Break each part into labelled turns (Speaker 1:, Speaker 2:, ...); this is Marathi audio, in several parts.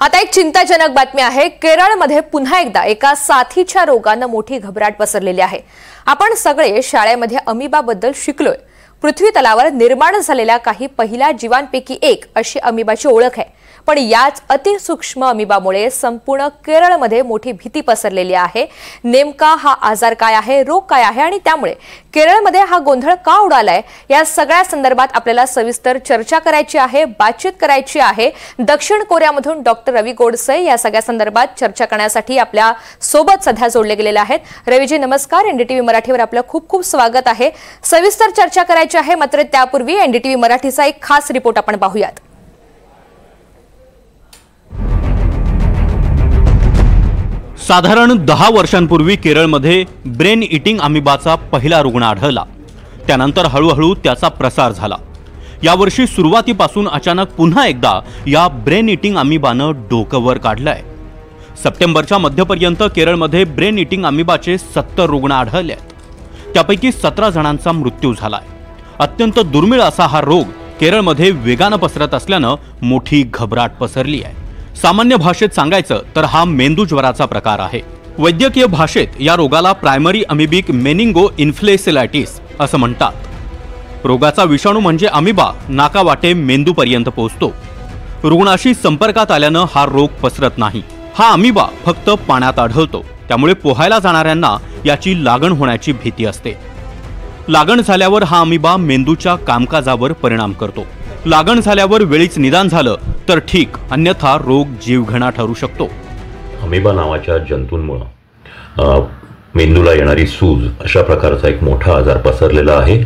Speaker 1: आता एक चिंताजनक बातमी आहे। केरळमध्ये पुन्हा एकदा एका साथीच्या रोगाने मोठी घबराट पसरलेली आहे। आपण सगळे शाळेमध्ये अमिबाबद्दल शिकलोय। पृथ्वी तलावर निर्माण झालेल्या काही पहिल्या जीवांपैकी एक अशी अमिबाची ओळख आहे। पण याच अतिसूक्ष्म अमिबामुळे संपूर्ण केरळमध्ये मोठी भीती पसरलेली आहे। नेमका हा आजार काय आहे, रोग काय आहे आणि त्यामुळे केरळमध्ये हा गोंधळ का उडालाय, या सगळ्या संदर्भात आपल्याला सविस्तर चर्चा करायची आहे, बातचीत करायची आहे। दक्षिण कोरियामधून डॉक्टर रवी गोडसे या सगळ्या संदर्भात चर्चा करण्यासाठी आपल्या सोबत सध्या जोडले गेलेले आहेत। रवीजी नमस्कार, एनडीटीव्ही मराठीवर आपलं खूप खूप स्वागत आहे। सविस्तर चर्चा करायची आहे, मात्र त्यापूर्वी एनडीटीव्ही मराठीचा एक खास रिपोर्ट आपण पाहूयात।
Speaker 2: साधारण 10 वर्षांपूर्वी केरळमध्ये ब्रेन इटिंग अमिबाचा पहिला रुग्ण आढळला। त्यानंतर हळूहळू त्याचा प्रसार झाला। यावर्षी सुरुवातीपासून अचानक पुन्हा एकदा या ब्रेन इटिंग अमिबानं डोकं वर काढलंय। सप्टेंबरच्या मध्यपर्यंत केरळमध्ये ब्रेन इटिंग अमिबाचे 70 रुग्ण आढळले आहेत। त्यापैकी 17 जणांचा मृत्यू झालाय। अत्यंत दुर्मिळ असा हा रोग केरळमध्ये वेगानं पसरत असल्यानं मोठी घबराट पसरली आहे। सामान्य भाषेत सांगायचं तर हा मेंदूज्वराचा प्रकार आहे। वैद्यकीय भाषेत या रोगाला प्रायमरी अमिबिक मेनिंगो इन्फ्लेसिलायटिस असं म्हणतात। रोगाचा विषाणू म्हणजे अमिबा नाकावाटे मेंदूपर्यंत पोहोचतो। रुग्णाशी संपर्कात आल्यानं हा रोग पसरत नाही। हा अमिबा फक्त पाण्यात आढळतो, त्यामुळे पोहायला जाणाऱ्यांना याची लागण होण्याची भीती असते। लागण झाल्यावर हा अमिबा मेंदूच्या कामकाजावर परिणाम करतो। लागण झाल्यावर वेळीच निदान झालं तर ठीक, अन्यथा रोग जीवघेणा ठरू शकतो।
Speaker 3: अमिबा नावाच्या जंतूंमुळे मेंदूला येणारी सूज अशा प्रकारचा एक मोठा आजार पसरलेला आहे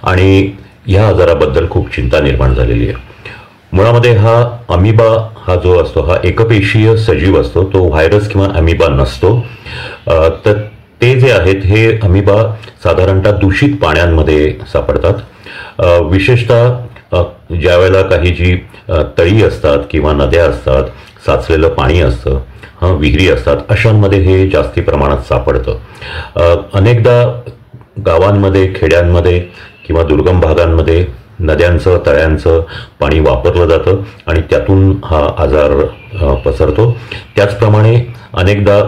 Speaker 3: आणि या आजाराबद्दल खूप चिंता निर्माण झालेली आहे। मुळामध्ये हा अमिबा हा जो असतो हा एकपेशीय सजीव असतो, तो व्हायरस किंवा अमिबा नसतो। तर ते जे आहेत हे अमिबा साधारणतः दूषित पाण्यांमध्ये सापडतात। विशेषतः ज्यावेळेला काही जी तळी असतात किंवा नद्या असतात, साचलेलं पाणी असतं, विहिरी असतात, अशांमध्ये हे जास्ती प्रमाणात सापडतं। अनेकदा गावांमध्ये, खेड्यांमध्ये किंवा दुर्गम भागांमध्ये नद्यांचं, तळ्यांचं पाणी वापरलं जातं आणि त्यातून हा आजार पसरतो। त्याचप्रमाणे अनेकदा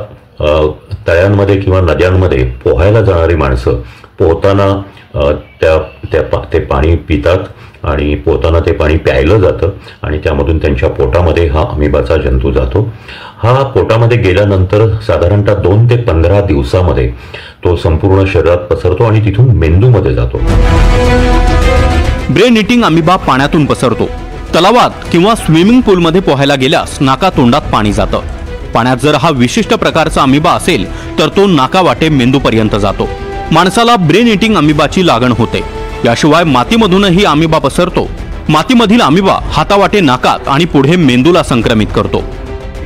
Speaker 3: तळ्यांमध्ये किंवा नद्यांमध्ये पोहायला जाणारी माणसं पोहताना ते पाणी पितात आणि पोहताना ते पाणी प्यायलं जातं आणि त्यामधून त्यांच्या पोटामध्ये हा अमिबाचा जंतू जातो। हा पोटामध्ये गेल्यानंतर साधारणतः 2 ते 15 दिवसामध्ये तो संपूर्ण शरीरात पसरतो आणि तिथून मेंदूमध्ये जातो।
Speaker 2: ब्रेन इटिंग अमिबा पाण्यातून पसरतो। तलावात किंवा स्विमिंग पूलमध्ये पोहायला गेल्यास नाकातोंडात पाणी जातं। पाण्यात जर हा विशिष्ट प्रकारचा अमिबा असेल तर तो नाकावाटे मेंदूपर्यंत जातो। माणसाला ब्रेन इटिंग अमिबाची लागण होते। याशिवाय मातीमधूनही अमिबा पसरतो। मातीमधील अमिबा हातावाटे नाकात आणि पुढे मेंदूला संक्रमित करतो।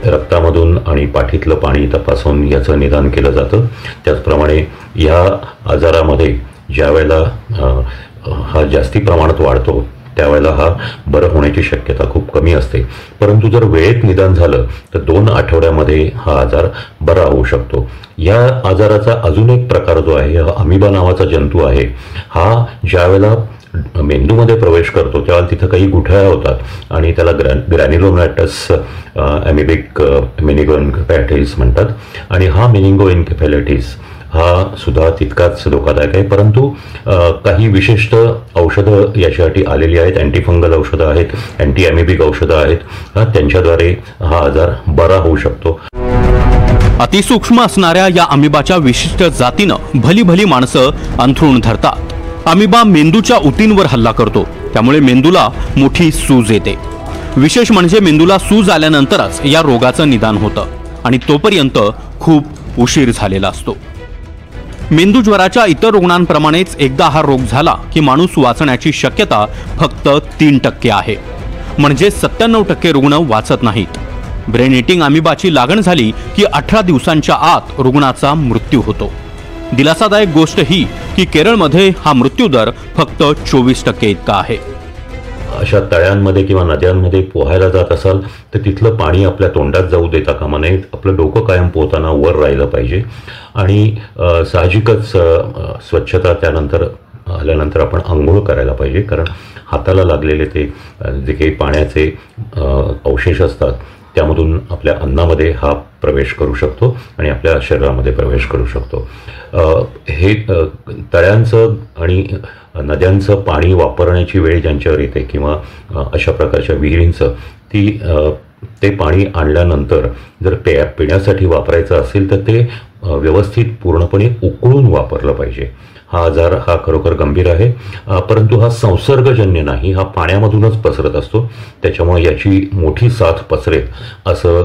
Speaker 3: रक्तामधून आणि पाठीतलं पाणी तपासून याचं निदान केलं जातं। त्याचप्रमाणे या आजारामध्ये ज्या वेळेला हा जास्ती प्रमाणात वाढतो त्यावेळेला हा बरं होण्याची शक्यता खूप कमी असते, परंतु जर वेळेत निदान झालं तर 2 आठवड्यामध्ये हा आजार बरा होऊ शकतो। या आजाराचा अजून एक प्रकार जो आहे, हा अमिबा नावाचा जंतू आहे, हा ज्यावेळेला मेंदूमध्ये प्रवेश करतो त्यावेळेला तिथं काही गुठळ्या होतात आणि त्याला ग्रॅन्युलोमॅटस अमिबिक मेनिंगो इन्केफॅलायटिस म्हणतात। आणि हा मेनिंगो इन्केफॅलायटिस हा सुद्धा तितकाच धोकादायक आहे, परंतु काही विशिष्ट औषधं याच्यासाठी आलेली आहेत। अँटीफंगल औषधं आहेत, अँटी अमिबिक औषधं आहेत, त्यांच्याद्वारे हा आजार बरा होऊ शकतो।
Speaker 2: अतिसूक्ष्म असणाऱ्या या अमिबाच्या विशिष्ट जातीनं भली भली माणसं अंथरूण धरतात। अमिबा मेंदूच्या उतींवर हल्ला करतो, त्यामुळे मेंदूला मोठी सूज येते। विशेष म्हणजे मेंदूला सूज आल्यानंतरच या रोगाचं निदान होतं आणि तोपर्यंत खूप उशीर झालेला असतो। मेंदूज्वराच्या इतर रुग्णांप्रमाणेच एकदा हा रोग झाला की माणूस वाचण्याची शक्यता फक्त 3% आहे, म्हणजे 97% रुग्ण वाचत नाहीत। ब्रेन इटिंग अमिबाची लागण झाली की 18 दिवसांच्या आत रुग्णाचा मृत्यू होतो। दिलासादायक गोष्ट ही की केरळमध्ये हा मृत्यू दर फक्त 24% इतका आहे।
Speaker 3: अशा तळ्यांमध्ये किंवा नद्यांमध्ये पोहायला जात असाल तर तिथलं पाणी आपल्या तोंडात जाऊ देता कामा नये। आपलं डोकं कायम पोहताना वर राहिलं पाहिजे आणि साहजिकच स्वच्छता त्यानंतर आल्यानंतर आपण अंघोळ करायला पाहिजे, कारण हाताला लागलेले ते जे काही पाण्याचे अवशेष असतात त्यामधून आपल्या अन्नामध्ये हा प्रवेश करू शकतो आणि आपल्या शरीरामध्ये प्रवेश करू शकतो. हे तळ्यांचं आणि नद्यांचं पाणी वापरण्याची वेळ ज्यांच्यावर येते किंवा अशा प्रकारच्या विहिरींचं ते पाणी आणल्यानंतर जर पिण्यासाठी वापरायचं असेल तर ते व्यवस्थित पूर्णपणे उकळून वापरलं पाहिजे. हा आजार हा खरोखर गंभीर आहे, परंतु हा संसर्गजन्य नाही, हा पाण्यामधूनच पसरत असतो. त्याच्यामुळे याची मोठी साथ पसरेल असं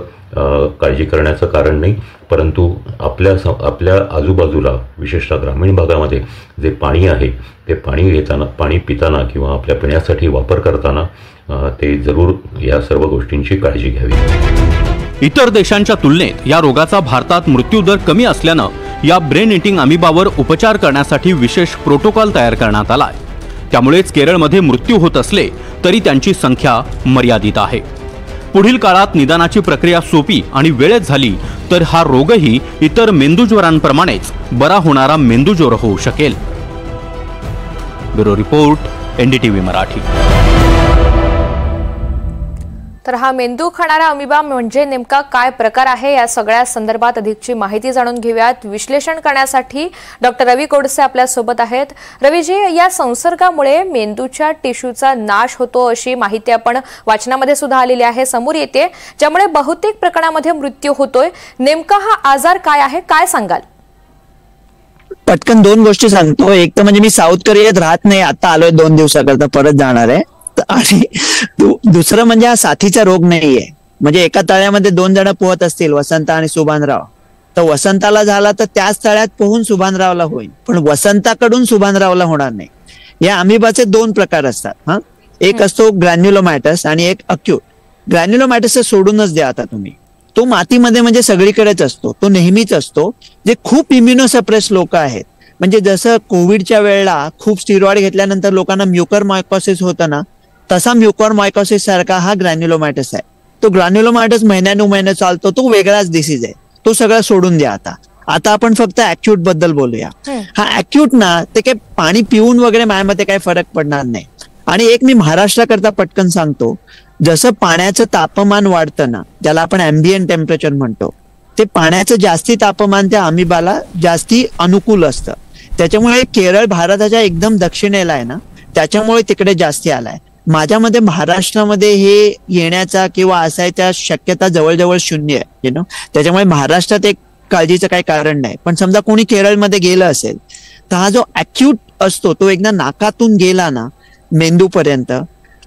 Speaker 3: काळजी करण्याचं कारण नाही. परंतु आपल्या आजूबाजूला विशेषतः ग्रामीण भागामध्ये जे पाणी आहे ते पाणी पिताना किंवा आपल्या पिण्यासाठी वापर करताना ते जरूर या सर्व गोष्टींची काळजी घ्यावी.
Speaker 2: इतर देशांच्या तुलनेत या रोगाचा भारतात मृत्यूदर कमी असल्यानं या ब्रेन इटिंग अमिबावर उपचार करण्यासाठी विशेष प्रोटोकॉल तयार करण्यात आलाय. त्यामुळेच केरळमध्ये मृत्यू होत असले तरी त्यांची संख्या मर्यादित आहे. पुढील काळात निदानाची प्रक्रिया सोपी आणि वेळेत झाली तर हा रोगही इतर मेंदूज्वरांप्रमाणेच बरा होणारा मेंदूज्वर होऊ शकेल. Bureau report, NDTV Marathi.
Speaker 1: तर हा मेंदू खाणारा अमिबा म्हणजे नेमका काय प्रकार आहे, या सगळ्या संदर्भात अधिकची माहिती जाणून घेऊयात. विश्लेषण करण्यासाठी डॉक्टर रवी कोडसे आपल्या सोबत आहेत. रवीजी, या संसर्गामुळे मेंदूच्या टिश्यूचा नाश होतो अशी माहिती आपण वाचनामध्ये सुद्धा आलेली आहे, समोर येते, ज्यामुळे बहुतेक प्रकरणामध्ये मृत्यू होतोय. नेमका हा आजार काय आहे, काय सांगाल?
Speaker 4: पटकन दोन गोष्टी सांगतो. एक तर म्हणजे मी साऊथ कोरियात राहत नाही, आता आलोय 2 दिवसाकरता, परत जाणार आहे. आणि दुसरं म्हणजे हा साथीचा रोग नाहीये. म्हणजे एका तळ्यामध्ये 2 जण पोहत असतील, वसंत आणि सुभानराव, तर वसंताला झाला तर त्याच तळ्यात पोहून सुभानरावला होईल, पण वसंताकडून सुभानरावला होणार नाही. या अमिबाचे 2 प्रकार असतात. एक असतो ग्रॅन्युलोमॅटस आणि एक अक्यूट. ग्रॅन्युलोमॅटस सोडूनच द्या आता तुम्ही. तो मातीमध्ये म्हणजे सगळीकडेच असतो, तो नेहमीच असतो. जे खूप इम्युनोसप्रेस लोक आहेत, म्हणजे जसं कोविडच्या वेळेला खूप स्टिरॉइड घेतल्यानंतर लोकांना म्युकरमायकोसिस होतं ना, तसा म्युकरमायकोसिस सारखा हा ग्रॅन्युलोमॅटस आहे. तो ग्रॅन्युलोमॅटस महिन्यानुमहिने चालतो, तो वेगळाच डिसीज आहे. तो सगळं सोडून द्या आता आपण फक्त ऍक्यूट बद्दल बोलूया. हा ऍक्यूट ना, ते काही पाणी पिऊन वगैरे माझ्यामध्ये काही फरक पडणार नाही. आणि एक मी महाराष्ट्राकरता पटकन सांगतो, जसं पाण्याचं तापमान वाढतं ना, ज्याला आपण ॲम्बियंट टेम्परेचर म्हणतो, ते पाण्याचं जास्ती तापमान त्या अमिबाला जास्ती अनुकूल असतं. त्याच्यामुळे केरळ भारताच्या एकदम दक्षिणेला आहे ना, त्याच्यामुळे तिकडे जास्ती आलाय. माझ्या मते महाराष्ट्रामध्ये हे येण्याचा किंवा असायच्या शक्यता जवळजवळ 0 आहे. त्याच्यामुळे महाराष्ट्रात एक काळजीचं काही कारण नाही. पण समजा कोणी केरळमध्ये गेलं असेल तर हा जो ऍक्यूट असतो तो एकदा नाकातून गेला ना मेंदूपर्यंत,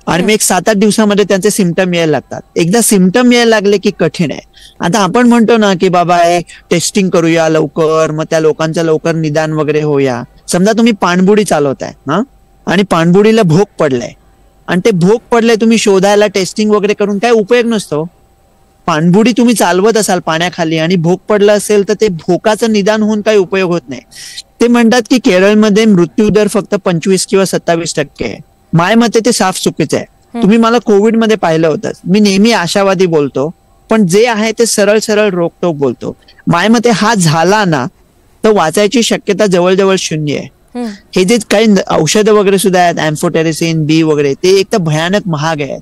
Speaker 4: आणि मग 7-8 दिवसामध्ये त्यांचे सिम्पटम यायला लागतात. एकदा सिम्पटम यायला लागले की कठीण आहे. आता आपण म्हणतो ना की बाबा हे टेस्टिंग करूया लवकर, मग त्या लोकांचं लवकर निदान वगैरे होऊया. समजा तुम्ही पाणबुडी चालवताय आणि पाणबुडीला भोग पडलाय, आणि ते भोग पडले तुम्ही शोधायला टेस्टिंग वगैरे करून काय उपयोग नसतो. पाणबुडी तुम्ही चालवत असाल पाण्याखाली आणि भोग पडला असेल तर ते भोकाचं निदान होऊन काही उपयोग होत नाही. ते म्हणतात की केरळमध्ये मृत्यूदर फक्त 25 किंवा 27% आहे. माझ्या मते ते साफ चुकीचं आहे. तुम्ही मला कोविडमध्ये पाहिलं होतं, मी नेहमी आशावादी बोलतो, पण जे आहे ते सरळ सरळ रोकटोक बोलतो. माझ्या मते हा झाला ना तर वाचायची शक्यता जवळजवळ 0 आहे. हे जे काही औषधं वगैरे सुद्धा आहेत, एम्फोटेरेसिन बी वगैरे, ते एक तर भयानक महाग आहेत,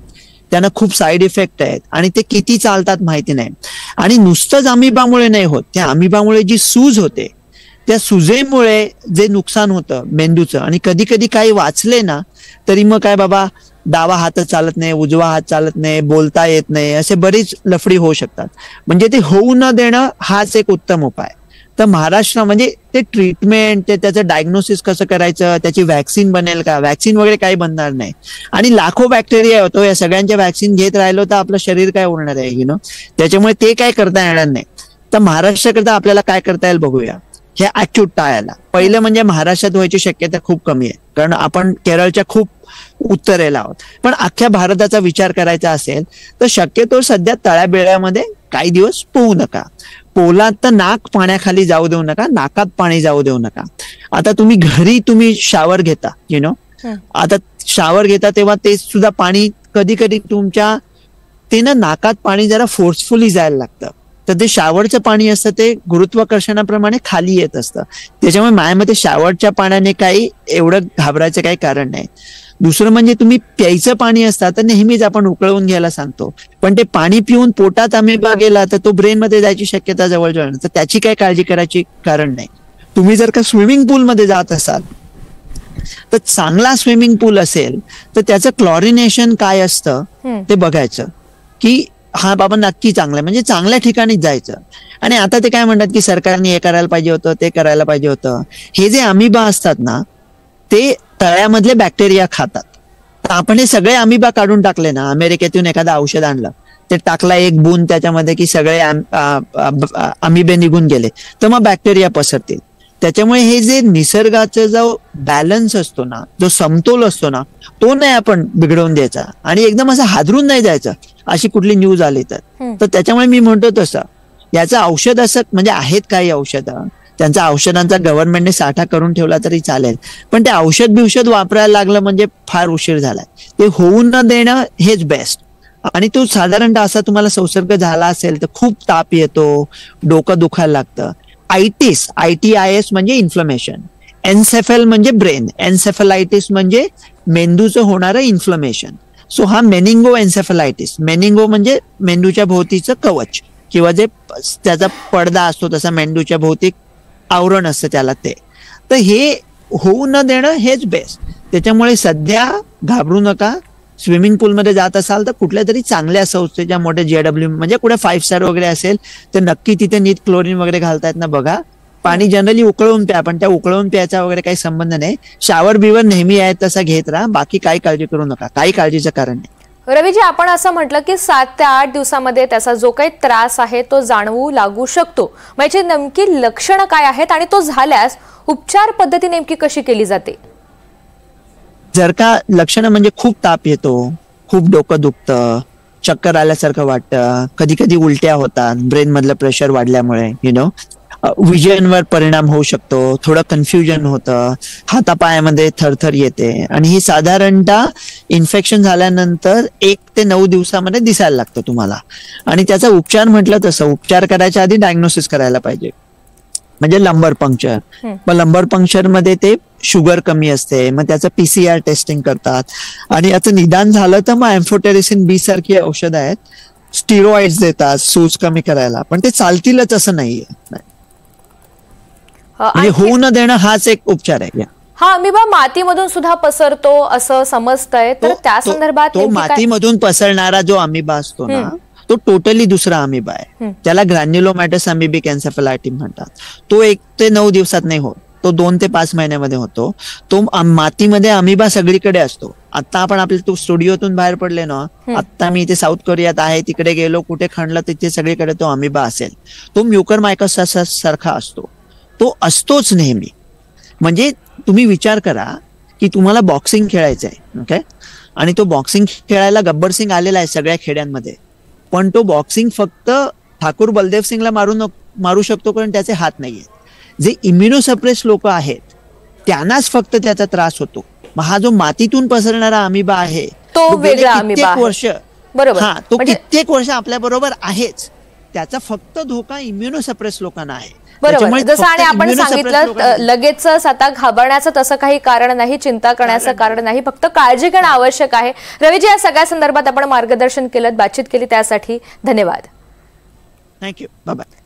Speaker 4: त्यांना खूप साईड इफेक्ट आहेत आणि ते किती चालतात माहिती नाही. आणि नुसतंच अमिबामुळे नाही होत, त्या अमिबामुळे जी सूज होते त्या सुजेमुळे जे नुकसान होतं मेंदूचं, आणि कधी कधी काही वाचले ना तरी मग काय बाबा डावा हात चालत नाही, उजवा हात चालत नाही, बोलता येत नाही, असे बरीच लफडी होऊ शकतात. म्हणजे ते होऊ न देणं हाच एक उत्तम उपाय. तर महाराष्ट्र म्हणजे ते ट्रीटमेंट, ते त्याचं डायग्नोसिस कसं करायचं, त्याची व्हॅक्सिन बनेल का, व्हॅक्सिन वगैरे काही बनणार नाही. आणि लाखो बॅक्टेरिया होतो, या सगळ्यांच्या व्हॅक्सिन घेत राहिलो तर आपलं शरीर काय उरणार आहे त्याच्यामुळे ते काय करता येणार नाही. तर महाराष्ट्राकरता आपल्याला काय करता येईल बघूया. हे ऍक्यूट टाळायला पहिलं म्हणजे महाराष्ट्रात व्हायची शक्यता खूप कमी आहे, कारण आपण केरळच्या खूप उत्तरेला आहोत. पण अख्ख्या भारताचा विचार करायचा असेल तर शक्यतो सध्या तळ्याबेळ्यामध्ये काही दिवस पोहू नका. पोलात तर नाक पाण्याखाली जाऊ देऊ नका, नाकात पाणी जाऊ देऊ नका. आता तुम्ही शावर घेता, आता शावर घेता तेव्हा ते सुद्धा पाणी कधी कधी तुमच्या ते ना नाकात पाणी जरा फोर्सफुली जायला लागतं. तर ते शावरचं पाणी असतं ते गुरुत्वाकर्षणाप्रमाणे खाली येत असतं. त्याच्यामुळे माझ्या मते शावरच्या पाण्याने काही एवढं घाबरायचं काही कारण नाही. दुसरं म्हणजे तुम्ही प्यायचं पाणी असतं तर नेहमीच आपण उकळवून घ्यायला सांगतो, पण ते पाणी पिऊन पोटात अमिबा गेला तर तो ब्रेन मध्ये जायची शक्यता जवळजवळ, तर त्याची काय काळजी करायची कारण नाही. तुम्ही जर का स्विमिंग पूलमध्ये जात असाल तर चांगला स्विमिंग पूल असेल तर त्याचं क्लॉरिनेशन काय असतं ते बघायचं की हा बाबा नक्की चांगलं आहे, म्हणजे चांगल्या ठिकाणीच जायचं. आणि आता ते काय म्हणतात की सरकारने हे करायला पाहिजे होतं, ते करायला पाहिजे होतं. हे जे अमिबा असतात ना ते तळ्यामधले बॅक्टेरिया खातात. तर आपण हे सगळे अमिबा काढून टाकले ना, अमेरिकेतून एखादं औषध आणलं ते टाकला एक बूंद त्याच्यामध्ये की सगळे अमिबे निघून गेले, तर मग बॅक्टेरिया पसरतील. त्याच्यामुळे हे जे निसर्गाचा जो बॅलन्स असतो ना, जो समतोल असतो ना, तो नाही आपण बिघडवून द्यायचा आणि एकदम असं हादरून नाही जायचं अशी कुठली न्यूज आली तर त्याच्यामुळे मी म्हणतो तसं याचं औषध असं म्हणजे आहेत काही औषधं, त्यांचा औषधांचा गव्हर्नमेंटने साठा करून ठेवला तरी चालेल, पण ते औषध बिषध वापरायला लागलं म्हणजे फार उशीर झालाय. ते होऊ न देणं हेच बेस्ट. आणि तो साधारणतः असा तुम्हाला संसर्ग झाला असेल तर खूप ताप येतो, डोकं दुखायला लागतं. आयटिस, ITIS म्हणजे इन्फ्लमेशन, एन्सेफेल म्हणजे ब्रेन, एन्सेफेलायटिस म्हणजे मेंदूचं होणारं इन्फ्लमेशन. सो हा मेनिंगो एन्सेफेलायटिस, मेनिंगो म्हणजे मेंदूच्या भोवतीचं कवच किंवा जे त्याचा पडदा असतो तसा मेंदूच्या भोवती आवरण असतं त्याला, ते तर हे होऊ न देणं हेच बेस्ट. त्याच्यामुळे सध्या घाबरू नका. स्विमिंग पूलमध्ये जात असाल तर कुठल्या तरी चांगल्या संस्थेच्या मोठ्या JW म्हणजे कुठे 5 स्टार वगैरे असेल तर नक्की तिथे नीट क्लोरीन वगैरे घालतायत ना बघा. पाणी जनरली उकळून प्या, पण त्या उकळून प्यायचा वगैरे काही संबंध नाही. शावर बिवर नेहमी आहे तसा घेत राहा, बाकी काही काळजी करू नका, काही काळजीचं कारण नाही.
Speaker 1: रवीजी, आपण असं म्हटलं की 7 ते 8 दिवसामध्ये त्याचा जो काही त्रास आहे तो जाणवू लागू शकतो. म्हणजे नेमकी लक्षणं काय आहेत आणि तो झाल्यास उपचार पद्धती नेमकी कशी केली जाते?
Speaker 4: जर का लक्षणं म्हणजे खूप ताप येतो, खूप डोकं दुखतं, चक्कर आल्यासारखं वाटतं, कधी कधी उलट्या होतात ब्रेन मधलं प्रेशर वाढल्यामुळे, विजनवर परिणाम होऊ शकतो, थोडं कन्फ्युजन होतं, हातापायामध्ये थरथर येते आणि ही साधारणतः इन्फेक्शन झाल्यानंतर 1 ते 9 दिवसामध्ये दिसायला लागतं तुम्हाला. आणि त्याचा उपचार म्हटलं तसं उपचार करायच्या आधी डायग्नोसिस करायला पाहिजे, म्हणजे लंबर पंक्चर. मग लंबर पंक्चर मध्ये ते शुगर कमी असते, मग त्याचं PCR टेस्टिंग करतात आणि याचं निदान झालं तर मग एम्फोटेरिसिन B सारखी औषधं आहेत, स्टिरॉइड्स देतात सूज कमी करायला, पण ते चालतीलच असं नाहीये. म्हणजे होऊ न देणं हाच एक उपचार आहे.
Speaker 1: हा अमिबा मातीमधून सुद्धा पसरतो असं समजतंय, तर त्या संदर्भात
Speaker 4: तो मातीमधून पसरणारा जो अमिबा असतो ना तो टोटली दुसरा अमिबा आहे. त्याला ग्रॅन्युलोमॅटस अमिबिक एन्सेफेलायटिस म्हणतात. तो 1 ते 9 दिवसात नाही होत, तो 2 ते 5 महिन्यामध्ये होतो. तो मातीमध्ये अमिबा सगळीकडे असतो. आता आपण आपल्या स्टुडिओतून बाहेर पडले ना, आता मी इथे साऊथ कोरियात आहे, तिकडे गेलो कुठे खणलं तिथे सगळीकडे तो अमिबा असेल. तो म्युकरमायकस सारखा असतो, तो असतोच नेहमी. म्हणजे तुम्ही विचार करा की तुम्हाला बॉक्सिंग खेळायचं आहे, ओके, आणि तो बॉक्सिंग खेळायला गब्बर सिंग आलेला आहे सगळ्या खेड्यांमध्ये, पण तो बॉक्सिंग फक्त ठाकूर बलदेव सिंगला मारू शकतो कारण त्याचे हात नाहीये. जे इम्युनोसप्रेस लोक आहेत त्यांनाच फक्त त्याचा त्रास होतो. मग हा जो मातीतून पसरणारा अमिबा आहे
Speaker 1: तो वेगळा अमिबा आहे.
Speaker 4: वर्ष,
Speaker 1: बरोबर,
Speaker 4: हा तो कित्येक वर्ष आपल्या बरोबर आहेच. त्याचा फक्त धोका इम्युनोसप्रेस लोकांना आहे.
Speaker 1: बरोबर, जसं आणि आपण सांगितलं लगेच आता घाबरण्याचं तसं काही कारण नाही, चिंता करण्याचं कारण नाही, फक्त काळजी घेणं आवश्यक आहे. रवीजी, या सगळ्या संदर्भात आपण मार्गदर्शन केलं, बातचीत केली, त्यासाठी धन्यवाद.
Speaker 4: Thank you, bye bye.